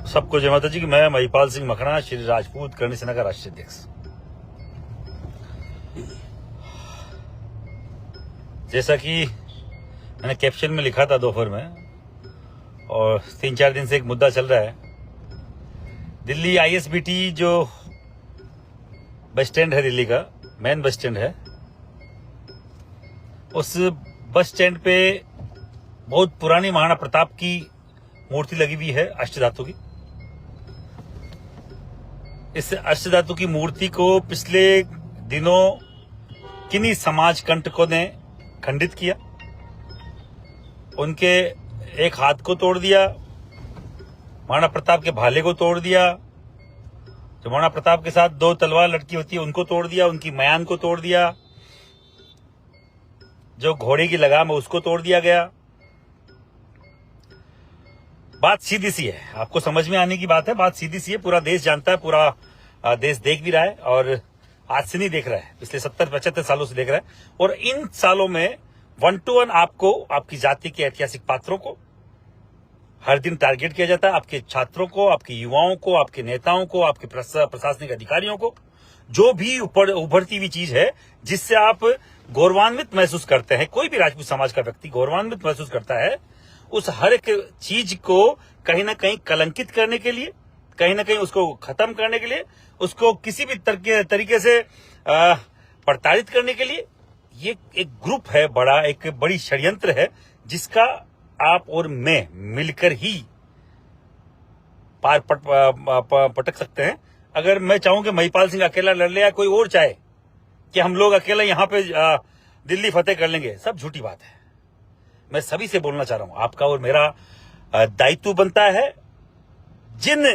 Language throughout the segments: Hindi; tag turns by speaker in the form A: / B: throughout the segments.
A: सबको जय माता जी की। मैं महिपाल सिंह मखना, श्री राजपूत करणी सेना का राष्ट्रीय अध्यक्ष। जैसा कि मैंने कैप्शन में लिखा था दोपहर में, और 3-4 दिन से एक मुद्दा चल रहा है। दिल्ली आईएसबीटी जो बस स्टैंड है, दिल्ली का मेन बस स्टैंड है, उस बस स्टैंड पे बहुत पुरानी महाराणा प्रताप की मूर्ति लगी हुई है, अष्टधातु की। इस अष्टधातु की मूर्ति को पिछले दिनों किन्हीं समाज कंटकों ने खंडित किया। उनके एक हाथ को तोड़ दिया, महाराणा प्रताप के भाले को तोड़ दिया, जो महाराणा प्रताप के साथ 2 तलवार लटकी होती है उनको तोड़ दिया, उनकी मयान को तोड़ दिया, जो घोड़े की लगाम है उसको तोड़ दिया गया। बात सीधी सी है, आपको समझ में आने की बात है। बात सीधी सी है, पूरा देश जानता है, पूरा देश देख भी रहा है, और आज से नहीं देख रहा है, पिछले 70-75 सालों से देख रहा है। और इन सालों में 1 to 1 आपको, आपकी जाति के ऐतिहासिक पात्रों को हर दिन टारगेट किया जाता है, आपके छात्रों को, आपके युवाओं को, आपके नेताओं को, आपके प्रशासनिक अधिकारियों को। जो भी उभरती हुई चीज है जिससे आप गौरवान्वित महसूस करते हैं, कोई भी राजपूत समाज का व्यक्ति गौरवान्वित महसूस करता है, उस हर एक चीज को कहीं ना कहीं कलंकित करने के लिए, कहीं ना कहीं उसको खत्म करने के लिए, उसको किसी भी तरीके से प्रताड़ित करने के लिए, ये एक ग्रुप है, एक बड़ी षड्यंत्र है, जिसका आप और मैं मिलकर ही पार पटक सकते हैं। अगर मैं चाहूं कि महिपाल सिंह अकेला लड़ ले, या कोई और चाहे कि हम लोग अकेला यहां पे दिल्ली फतेह कर लेंगे, सब झूठी बात है। मैं सभी से बोलना चाह रहा हूं, आपका और मेरा दायित्व बनता है, जिन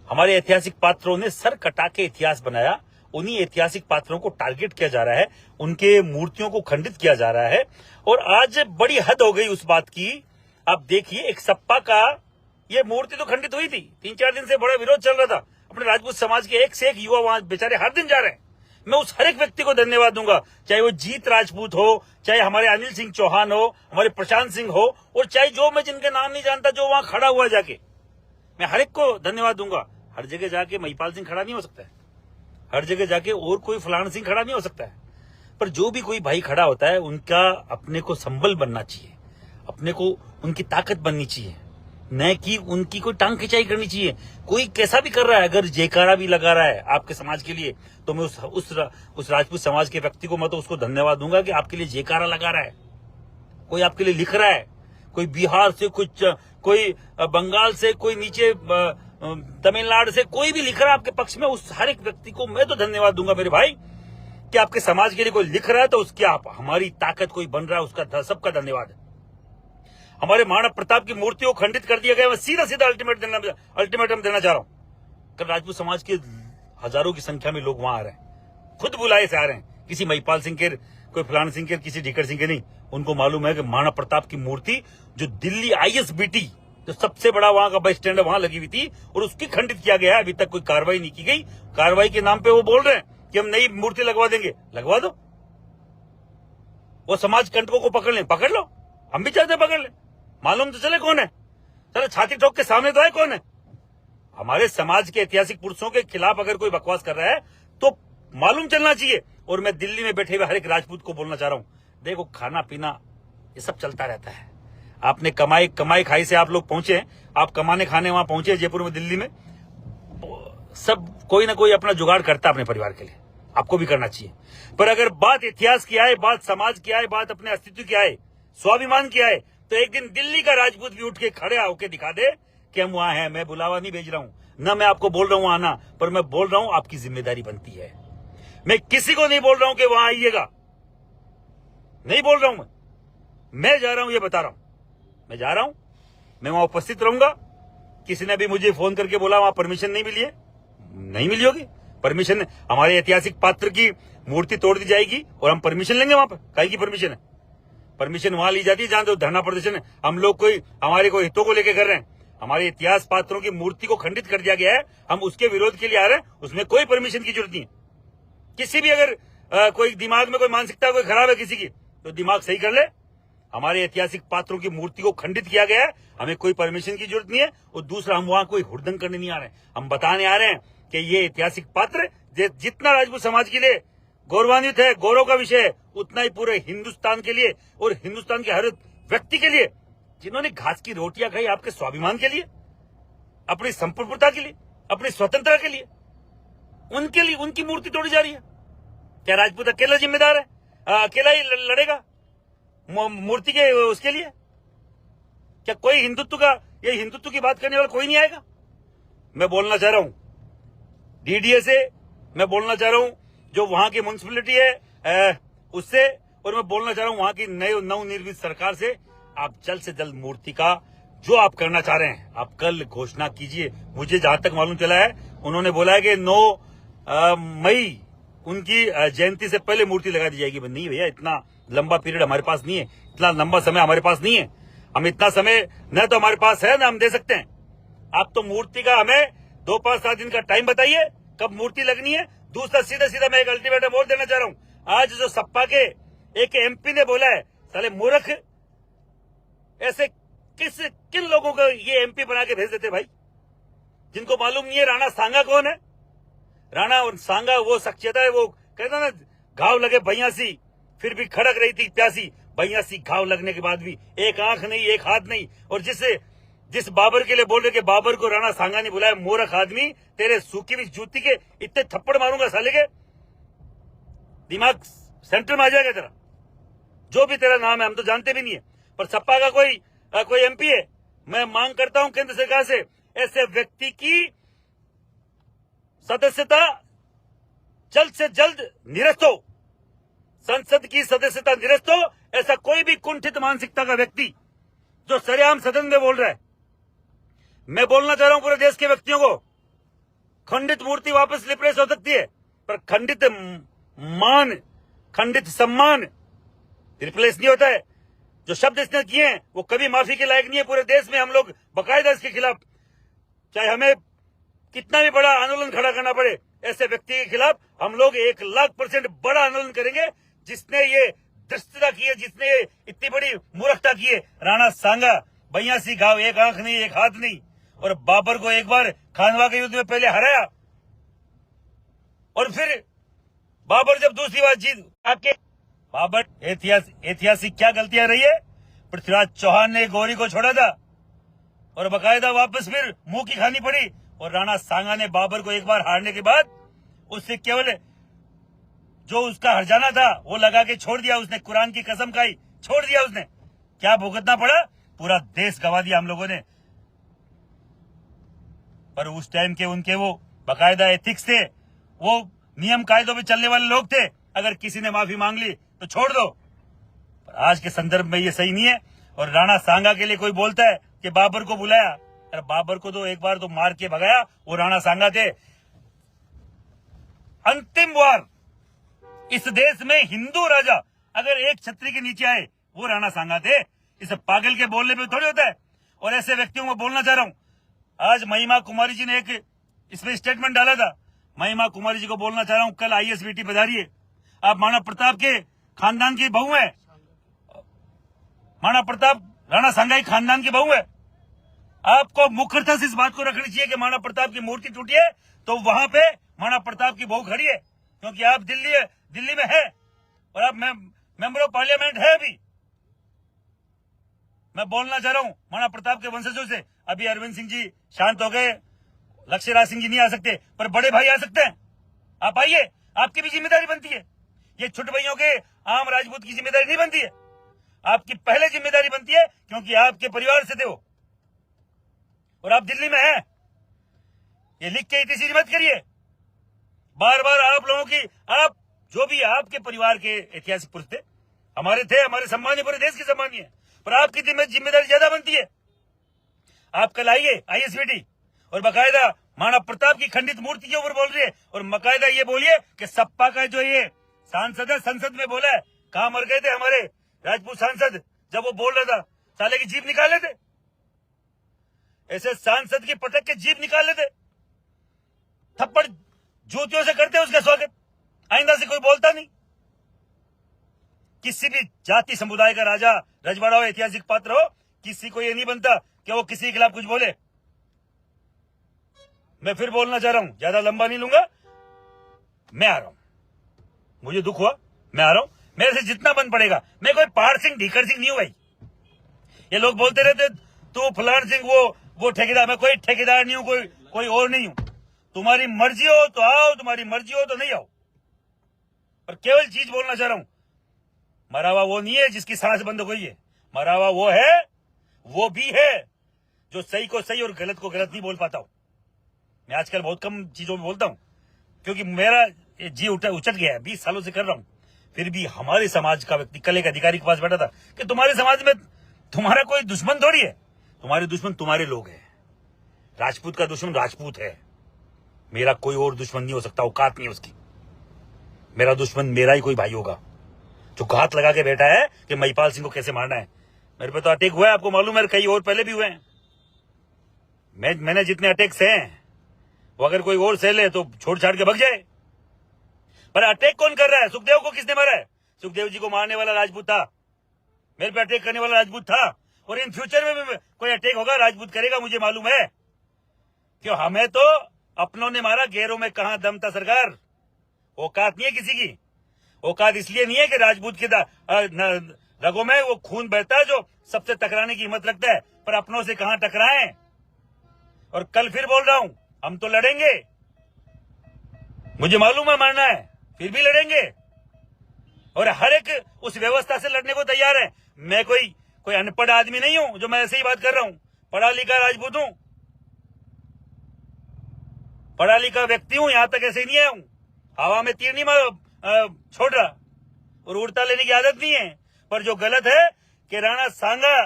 A: हमारे ऐतिहासिक पात्रों ने सर कटा के इतिहास बनाया, उन्हीं ऐतिहासिक पात्रों को टारगेट किया जा रहा है, उनके मूर्तियों को खंडित किया जा रहा है। और आज बड़ी हद हो गई उस बात की। आप देखिए, एक सप्पा का ये मूर्ति तो खंडित हुई थी, 3-4 दिन से बड़ा विरोध चल रहा था। अपने राजपूत समाज के एक से एक युवा वहां बेचारे हर दिन जा रहे हैं। मैं उस हर एक व्यक्ति को धन्यवाद दूंगा, चाहे वो जीत राजपूत हो, चाहे हमारे अनिल सिंह चौहान हो, हमारे प्रशांत सिंह हो, और चाहे जो मैं जिनके नाम नहीं जानता, जो वहां खड़ा हुआ जाके, मैं हर एक को धन्यवाद दूंगा। हर जगह जाके महिपाल सिंह खड़ा नहीं हो सकता है, हर जगह जाके और कोई फलाना सिंह खड़ा नहीं हो सकता है। पर जो भी कोई भाई खड़ा होता है, उनका अपने को संबल बनना चाहिए, अपने को उनकी ताकत बननी चाहिए, न कि उनकी कोई टांग खिंचाई करनी चाहिए। कोई कैसा भी कर रहा है, अगर जयकारा भी लगा रहा है आपके समाज के लिए, तो मैं उस राजपूत समाज के व्यक्ति को मैं तो उसको धन्यवाद दूंगा कि आपके लिए जयकारा लगा रहा है। कोई आपके लिए लिख रहा है, कोई बिहार से, कोई बंगाल से, कोई नीचे तमिलनाडु से, कोई भी लिख रहा है आपके पक्ष में, उस हर एक व्यक्ति को मैं तो धन्यवाद दूंगा मेरे भाई, कि आपके समाज के लिए कोई लिख रहा है, तो उसकी आप हमारी ताकत कोई बन रहा है, उसका सबका धन्यवाद है। हमारे महाराणा प्रताप की मूर्ति को खंडित कर दिया गया। मैं सीधा अल्टीमेटम देना चाह रहा हूं। कल राजपूत समाज के हजारों की संख्या में लोग वहां आ रहे हैं, खुद बुलाए से आ रहे हैं, किसी महिपाल सिंह के, कोई फलाना सिंह के, किसी ढीकर सिंह के नहीं। उनको मालूम है कि महाराणा प्रताप की मूर्ति जो दिल्ली आईएसबीटी, जो सबसे बड़ा वहां का बस स्टैंड है, वहां लगी हुई थी, और उसकी खंडित किया गया है। अभी तक कोई कार्रवाई नहीं की गई। कार्रवाई के नाम पे वो बोल रहे हैं कि हम नई मूर्ति लगवा देंगे। लगवा दो, वो समाज कंटकों को पकड़ लो, हम भी चाहते पकड़ ले, मालूम तो चले कौन है, चलो छाती ठोक के सामने तो है कौन है। हमारे समाज के ऐतिहासिक पुरुषों के खिलाफ अगर कोई बकवास कर रहा है तो मालूम चलना चाहिए। और मैं दिल्ली में बैठे हुए हर एक राजपूत को बोलना चाह रहा हूं, देखो खाना पीना ये सब चलता रहता है। आपने कमाई खाई से आप लोग पहुंचे, आप कमाने खाने वहां पहुंचे जयपुर में, दिल्ली में, सब कोई ना कोई अपना जुगाड़ करता है अपने परिवार के लिए, आपको भी करना चाहिए। पर अगर बात इतिहास की आए, बात समाज की आए, बात अपने अस्तित्व की आए, स्वाभिमान की आए, तो एक दिन दिल्ली का राजपूत भी उठ के खड़े होकर दिखा दे कि हम वहां हैं। मैं बुलावा नहीं भेज रहा हूं, ना मैं आपको बोल रहा हूं आना, पर मैं बोल रहा हूं आपकी जिम्मेदारी बनती है। मैं किसी को नहीं बोल रहा हूं कि वहां आइएगा, नहीं बोल रहा हूं। मैं जा रहा हूं, ये बता रहा हूं, मैं जा रहा हूं, मैं वहां उपस्थित रहूंगा। किसी ने भी मुझे फोन करके बोला वहां परमिशन नहीं मिली है, नहीं मिली होगी परमिशन। हमारे ऐतिहासिक पात्र की मूर्ति तोड़ दी जाएगी और हम परमिशन लेंगे वहां पर। काहे की परमिशन है? परमिशन वहां ली जाती है जहां तो धरना प्रदर्शन है। हम लोग हमारे कोई हितों को लेकर कर रहे हैं। हमारे इतिहास पात्रों की मूर्ति को खंडित कर दिया गया है, हम उसके विरोध के लिए आ रहे हैं, उसमें कोई परमिशन की जरूरत नहीं है। किसी भी अगर कोई दिमाग में कोई मानसिकता कोई खराब है किसी की, तो दिमाग सही कर ले। हमारे ऐतिहासिक पात्रों की मूर्ति को खंडित किया गया है, हमें कोई परमिशन की जरूरत नहीं है। और दूसरा, हम वहां कोई हुड़दंग करने नहीं आ रहे हैं, हम बताने आ रहे हैं कि ये ऐतिहासिक पात्र जितना राजपूत समाज के लिए गौरवान्वित है, गौरव का विषय है, उतना ही पूरे हिंदुस्तान के लिए और हिंदुस्तान के हर व्यक्ति के लिए जिन्होंने घास की रोटियां खाई आपके स्वाभिमान के लिए, अपनी संप्रभुता के लिए, अपनी स्वतंत्रता के लिए, उनके लिए उनकी मूर्ति तोड़ी जा रही है। क्या राजपूत अकेला जिम्मेदार है? अकेला ही लड़ेगा मूर्ति के उसके लिए? क्या कोई हिंदुत्व की बात करने वाला कोई नहीं आएगा? मैं बोलना चाह रहा हूं डीडीए से, मैं बोलना चाह रहा हूं जो वहां की म्युनिसिपैलिटी है उससे, और मैं बोलना चाह रहा हूं वहां की नवनिर्मित सरकार से, आप जल्द से जल्द मूर्ति का जो आप करना चाह रहे हैं आप कल घोषणा कीजिए। मुझे जहां तक मालूम चला है उन्होंने बोला है कि 9 मई उनकी जयंती से पहले मूर्ति लगा दी जाएगी। नहीं भैया, इतना लंबा पीरियड हमारे पास नहीं है, इतना लंबा समय हमारे पास नहीं है। हम इतना समय न तो हमारे पास है ना हम दे सकते हैं। आप तो मूर्ति का हमें 2-5-7 दिन का टाइम बताइए कब मूर्ति लगनी है। दूसरा, सीधा मैं एक अल्टीमेटम और देना चाह रहा हूं। आज जो सपा के एक एमपी ने बोला है, साले मूर्ख, ऐसे किन लोगों को ये एमपी बना के भेज देते भाई, जिनको मालूम नहीं है राणा सांगा कौन है। राणा और सांगा वो शख्सियत है, वो कहता ना घाव लगे भैयासी फिर भी खड़क रही थी प्यासी। भैयासी घाव लगने के बाद भी एक आंख नहीं, एक हाथ नहीं। और जिस बाबर के लिए बोल रहे कि बाबर को राणा सांगा ने बुलाया, मूर्ख आदमी, तेरे सूखी हुई जूती के इतने थप्पड़ मारूंगा साले के, दिमाग सेंटर में आ जाएगा तेरा। जो भी तेरा नाम है हम तो जानते भी नहीं है, पर सपा का कोई एमपी है। मैं मांग करता हूं केंद्र सरकार से, ऐसे व्यक्ति की सदस्यता जल्द से जल्द निरस्त हो, संसद की सदस्यता निरस्त हो। ऐसा कोई भी कुंठित मानसिकता का व्यक्ति जो सरेआम सदन में बोल रहा है, मैं बोलना चाह रहा हूं पूरे देश के व्यक्तियों को, खंडित मूर्ति वापस रिप्लेस हो सकती है, पर खंडित मान, खंडित सम्मान रिप्लेस नहीं होता है। जो शब्द इसने किए हैं वो कभी माफी के लायक नहीं है। पूरे देश में हम लोग बाकायदा इसके खिलाफ, चाहे हमें कितना भी बड़ा आंदोलन खड़ा करना पड़े, ऐसे व्यक्ति के खिलाफ हम लोग 1,00,000% बड़ा आंदोलन करेंगे। जिसने ये धृष्टता की है, जिसने ये इतनी बड़ी मूर्खता की है, राणा सांगा, भैयासी घाव, एक आंख नहीं, एक हाथ नहीं, और बाबर को एक बार खानवा के युद्ध में पहले हराया, और फिर बाबर जब दूसरी बार जीत आपके बाबर, ऐतिहासिक क्या गलतियां रही है? पृथ्वीराज चौहान ने गौरी को छोड़ा था और बकायदा वापस फिर मुंह की खानी पड़ी, और राणा सांगा ने बाबर को एक बार हारने के बाद उससे केवल जो उसका हर्जाना था वो लगा के छोड़ दिया। उसने कुरान की कसम खाई, छोड़ दिया उसने। क्या भुगतना पड़ा? पूरा देश गवा दिया हम लोगों ने। पर उस टाइम के उनके वो बकायदा एथिक्स थे, वो नियम कायदों पे चलने वाले लोग थे। अगर किसी ने माफी मांग ली तो छोड़ दो, पर आज के संदर्भ में ये सही नहीं है। और राणा सांगा के लिए कोई बोलता है कि बाबर को बुलाया, अरे बाबर को तो एक बार तो मार के भगाया, वो राणा सांगा थे। अंतिम बार इस देश में हिंदू राजा अगर एक छतरी के नीचे आए वो राणा सांगा थे। इस पागल के बोलने पे थोड़ी होता है। और ऐसे व्यक्तियों को बोलना चाह रहा हूं, आज महिमा कुमारी जी ने एक इसमें स्टेटमेंट डाला था। महिमा कुमारी जी को बोलना चाह रहा हूं, कल ISBT पधारी है, आप महाराणा प्रताप के खानदान की बहू है, महाराणा प्रताप राणा सांगा की खानदान की बहू है। आपको मुखरता से इस बात को रखनी चाहिए कि महाराणा प्रताप की मूर्ति टूटी है तो वहां पे महाराणा प्रताप की बहू खड़ी है, क्योंकि आप दिल्ली में है और आप मेंबर ऑफ पार्लियामेंट है। अभी मैं बोलना चाह रहा हूं महाराणा प्रताप के वंशजों से, अभी अरविंद सिंह जी शांत हो गए, लक्ष्यराज सिंह जी नहीं आ सकते, पर बड़े भाई आ सकते हैं। आप आइए, आपकी भी जिम्मेदारी बनती है। ये छोटे भाइयों के आम राजपूत की जिम्मेदारी नहीं बनती है, आपकी पहले जिम्मेदारी बनती है, क्योंकि आपके परिवार से थे वो और आप दिल्ली में हैं। ये लिख के इतनी मत करिए बार बार। आप लोगों की, आप जो भी आपके परिवार के ऐतिहासिक पुरुष थे, हमारे सम्मानीय, पूरे देश के सम्मानीय, पर आपकी जिम्मेदारी ज्यादा बनती है। आप कल आइए ISBT और बाकायदा महाराणा प्रताप की खंडित मूर्ति के ऊपर बोल रही है, और बाकायदा ये बोलिए कि सपा का जो ये सांसद है, संसद में बोला है, कहां मर गए थे हमारे राजपूत सांसद जब वो बोल रहा था, साले की जीभ निकाल लेते। ऐसे सांसद की पटक के जीभ निकाल लेते, थप्पड़ जूतियों से करते उसका स्वागत, आइंदा से कोई बोलता नहीं। किसी भी जाति समुदाय का राजा रजवाड़ा हो, ऐतिहासिक पात्र हो, किसी को ये नहीं बनता कि वो किसी के खिलाफ कुछ बोले। मैं फिर बोलना चाह रहा हूं, ज्यादा लंबा नहीं लूंगा। मैं आ रहा हूं, मुझे दुख हुआ, मैं आ रहा हूं, मेरे से जितना बन पड़ेगा। मैं कोई पहाड़ सिंह ढीकर सिंह नहीं हूं भाई। ये लोग बोलते रहते तू फलान सिंह वो ठेकेदार। मैं कोई ठेकेदार नहीं हूं, कोई और नहीं हूं। तुम्हारी मर्जी हो तो आओ, तुम्हारी मर्जी हो तो नहीं आओ। और केवल चीज बोलना चाह रहा हूं, मरा हुआ वो नहीं है जिसकी सांस बंद हो गई है। मरा हुआ वो है, वो भी है जो सही को सही और गलत को गलत नहीं बोल पाता हूं। मैं आजकल बहुत कम चीजों में बोलता हूं क्योंकि मेरा जी उचट गया है। 20 सालों से कर रहा हूं। फिर भी हमारे समाज का व्यक्ति कल एक अधिकारी के पास बैठा था कि तुम्हारे समाज में तुम्हारा कोई दुश्मन थोड़ी है, तुम्हारे दुश्मन तुम्हारे लोग हैं। राजपूत का दुश्मन राजपूत है, मेरा कोई और दुश्मन नहीं हो सकता, औकात नहीं उसकी। मेरा दुश्मन मेरा ही कोई भाई होगा जो घात लगा के बैठा है कि महिपाल सिंह को कैसे मारना है। मेरे पे तो अटैक हुआ है, आपको मालूम है, कई और पहले भी हुए हैं। मैंने जितने अटैक्स हैं वो अगर कोई और सह ले तो छोड़ छाड़ के भग जाए। पर अटैक कौन कर रहा है? सुखदेव को किसने मारा है? सुखदेव जी को मारने वाला राजपूत था, मेरे पे अटैक करने वाला राजपूत था। और इन फ्यूचर में भी कोई अटैक होगा राजपूत करेगा, मुझे मालूम है। क्यों? हमें तो अपनों ने मारा, गैरों में कहां दम था सरकार। औकात नहीं है किसी की। औकात इसलिए नहीं है कि राजपूत के रगों में वो खून बहता है जो सबसे टकराने की हिम्मत रखता है, पर अपनों से कहां टकराएं। और कल फिर बोल रहा हूं, हम तो लड़ेंगे, मुझे मालूम है मारना है, फिर भी लड़ेंगे। और हर एक उस व्यवस्था से लड़ने को तैयार है। मैं कोई अनपढ़ आदमी नहीं हूं जो मैं ऐसे ही बात कर रहा हूं। पढ़ा लिखा राजपूत हूं, पढ़ा लिखा व्यक्ति हूं। यहां तक ऐसे नहीं आया हूं, हवा में तीर नहीं छोड़ रहा और उड़ता लेने की आदत नहीं है। पर जो गलत है कि राणा सांगा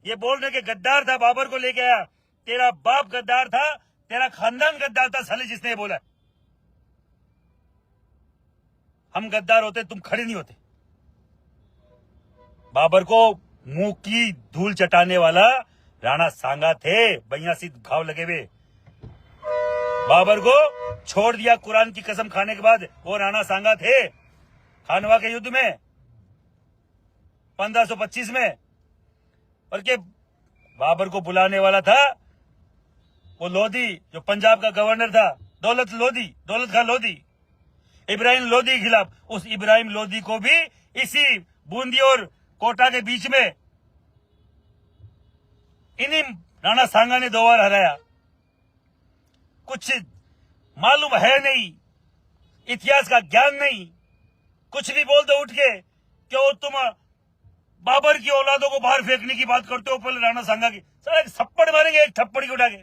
A: ये बोल रहे कि गद्दार था, बाबर को लेके आया। तेरा बाप गद्दार था, तेरा खानदान गद्दार था साले, जिसने ये बोला। हम गद्दार होते तुम खड़े नहीं होते। बाबर को मुंह की धूल चटाने वाला राणा सांगा थे, बयासी घाव लगे हुए। बाबर को छोड़ दिया कुरान की कसम खाने के बाद, वो राणा सांगा थे खानवा के युद्ध में 1525 में। और के बाबर को बुलाने वाला था वो लोधी, जो पंजाब का गवर्नर था, दौलत खान लोधी, इब्राहिम लोधी के खिलाफ। उस इब्राहिम लोधी को भी इसी बूंदी और कोटा के बीच में इन्हीं राणा सांगा ने 2 बार हराया। कुछ मालूम है नहीं, इतिहास का ज्ञान नहीं, कुछ भी बोल दो उठ के क्यों तुम बाबर की औलादों को बाहर फेंकने की बात करते हो। पहले राणा सांगा की सारे थप्पड़ मारेंगे, एक थप्पड़ की उठा के।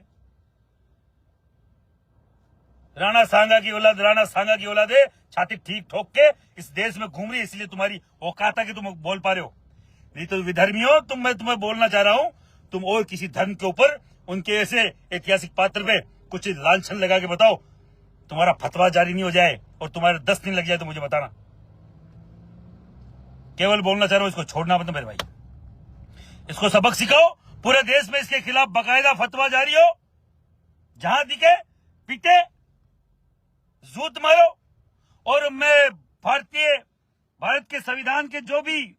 A: राणा सांगा की औलाद है, छाती ठीक ठोक के इस देश में घूम रही है, इसलिए तुम्हारी औकात है कि तुम बोल पा रहे हो। नहीं तो विधर्मी हो तुम। मैं तुम्हें बोलना चाह रहा हूं, तुम और किसी धर्म के ऊपर उनके ऐसे ऐतिहासिक पात्र पे कुछ लांछन लगा के बताओ, तुम्हारा फतवा जारी नहीं हो जाए और तुम्हारे 10 दिन लग जाए तो मुझे बताना। केवल बोलना चाह रहा हूं, इसको छोड़ना मत मेरे भाई। इसको सबक सिखाओ, पूरे देश में इसके खिलाफ बाकायदा फतवा जारी हो, जहां दिखे पीटे, जूत मारो। और मैं भारत के संविधान के जो भी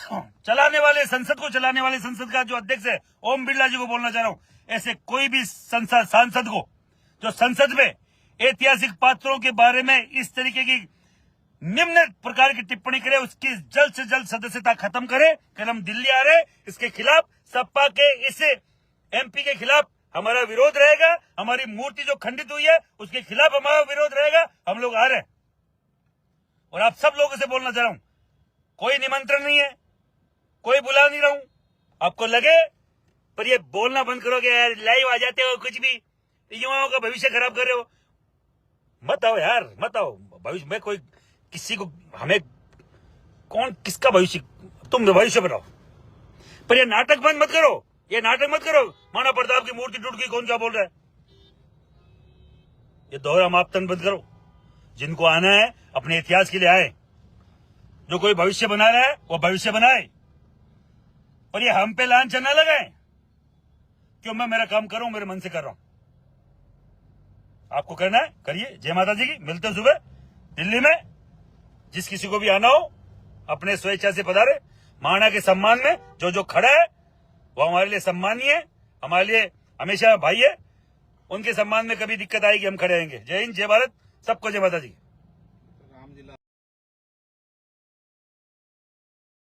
A: संसद को चलाने वाले संसद का जो अध्यक्ष है ओम बिरला जी को बोलना चाह रहा हूं, ऐसे कोई भी सांसद को जो संसद में ऐतिहासिक पात्रों के बारे में इस तरीके की निम्न प्रकार की टिप्पणी करे, उसकी जल्द से जल्द सदस्यता खत्म करे। कल हम दिल्ली आ रहे, इसके खिलाफ सपा के इस एमपी के खिलाफ हमारा विरोध रहेगा। हमारी मूर्ति जो खंडित हुई है उसके खिलाफ हमारा विरोध रहेगा। हम लोग आ रहे हैं और आप सब लोगों से बोलना चाह रहा हूं, कोई निमंत्रण नहीं है, कोई बुला नहीं रहा हूं। आपको लगे पर ये बोलना बंद करोगे यार, लाइव आ जाते हो, कुछ भी युवाओं का भविष्य खराब कर रहे हो, मत आओ यार, मत आओ। भविष्य में कोई किसी को, हमें कौन किसका भविष्य, तुम भविष्य बनाओ। पर ये नाटक बंद मत करो, ये नाटक मत करो। माना प्रताप की मूर्ति टूट गई, कौन क्या बोल रहा है? ये दोहरा मापदंड बंद करो। जिनको आना है अपने इतिहास के लिए आए, जो कोई भविष्य बना रहा है वो भविष्य बनाए, पर ये हम पे लांछन ना लगाए। क्यों? मैं मेरा काम करूं, मेरे मन से कर रहा हूं। आपको करना है करिए। जय माता जी की। मिलते हैं सुबह दिल्ली में। जिस किसी को भी आना हो अपने स्वेच्छा से पधारे। महाराणा के सम्मान में जो जो खड़ा है वो हमारे लिए सम्मानीय है, हमारे लिए हमेशा भाई है। उनके सम्मान में कभी दिक्कत आएगी हम खड़े रहेंगे। जय हिंद, जय भारत, सबको जय माता दी।